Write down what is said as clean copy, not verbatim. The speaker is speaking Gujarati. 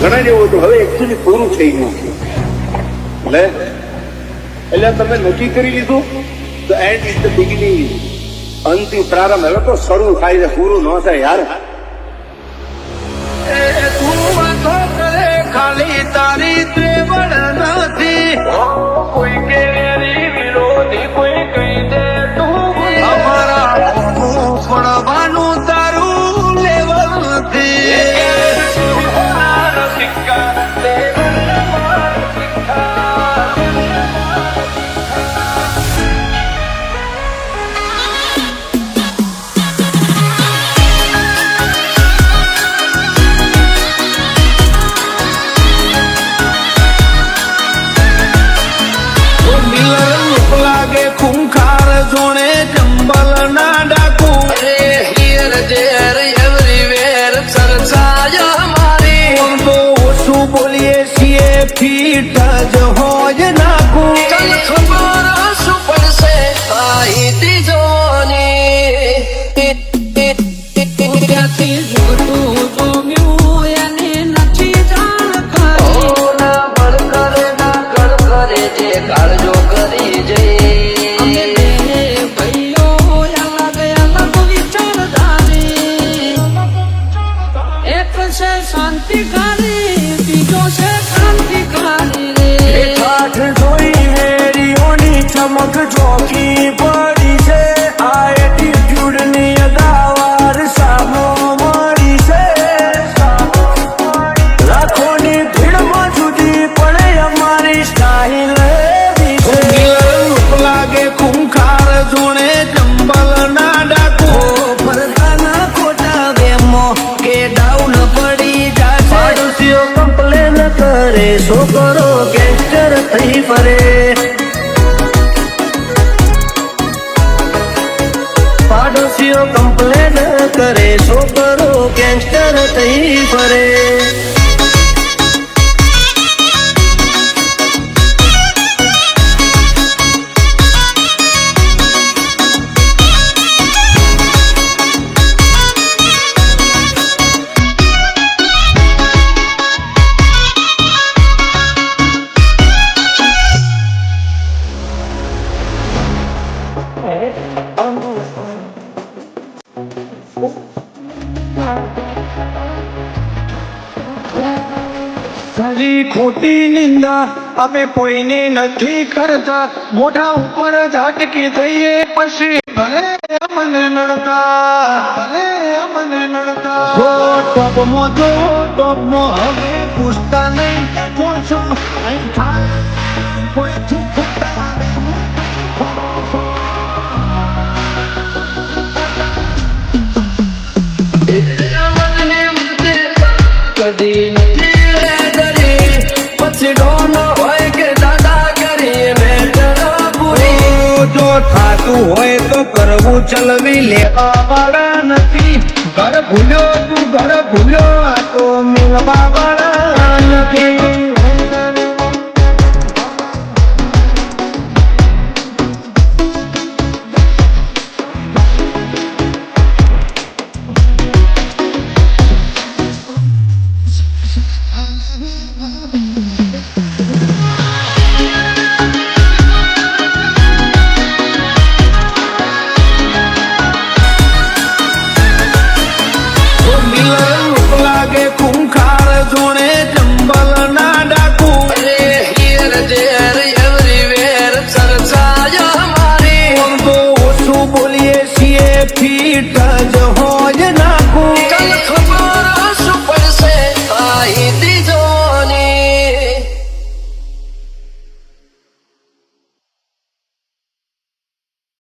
ઘણા જેવું હતું, હવે એકચ્યુઅલી પૂરું થઈ ગયું છે. એટલે તમે નક્કી કરી લીધું તો એન્ડ ઇઝ ધ બિગિનિંગ. અંતિમ પ્રારંભ. હવે તો શરૂ થાય છે, પૂરું ન થાય યાર. ખાલી તારી ત્રેવડ નથી, કોઈ કે વિરોધી કોઈ કહી દે તું અમારા પડવાનું તારું લેવલ નથી. ખૂંખાર જોણે જંબલ ના ડાકુ હિયર દેર એવરીવેર ચર્ચાય મારી. તો ઓછું બોલીએ છીએ ફીટ જ હોય નાખું. ચાલ ખબર શું પડશે આઈતી જોની જોતું જોમ્યું એને નથી જાણ ના બળ કરે ના કળ કરે જે કાળજો કરી જઈ. શાંતિકારી બીજો છે ક્રાંતિકારી રે. કાઠ જોઈ હેરીઓની ચમક ચોકી પડી છે. આ એટીટ્યુડ ની અદાવાર સામો મળી છે. લાખોની ભીડમાં જુદી પડે અમારી સ્ટાઇલ એવી છે. રૂપ લાગે ખૂંખાર જોણે જંબલ ના ડાકુ ફરતાના ખોટા વેમો કે ડાઉન પડી કમ્પ્લેન કરે છોકરો ગેંગસ્ટર થઈ ફરે. પાડોશીઓ કમ્પ્લેન કરે છોકરો ગેંગસ્ટર થઈ ફરે. ખરી ખોટી નિંદા અમે કોઈની નથી કરતા. મોઢા ઉપર ઝાટકી થઈએ પછી ભલે અમને નડતા ટોપમાં હવે પૂછતા નહીં પૂછો કદી થાતું હોય તો કરવું ચલવી લેવા વાળા નથી. ઘર ભૂલ્યો તું ઘર ભૂલ્યો આ તો મિલવા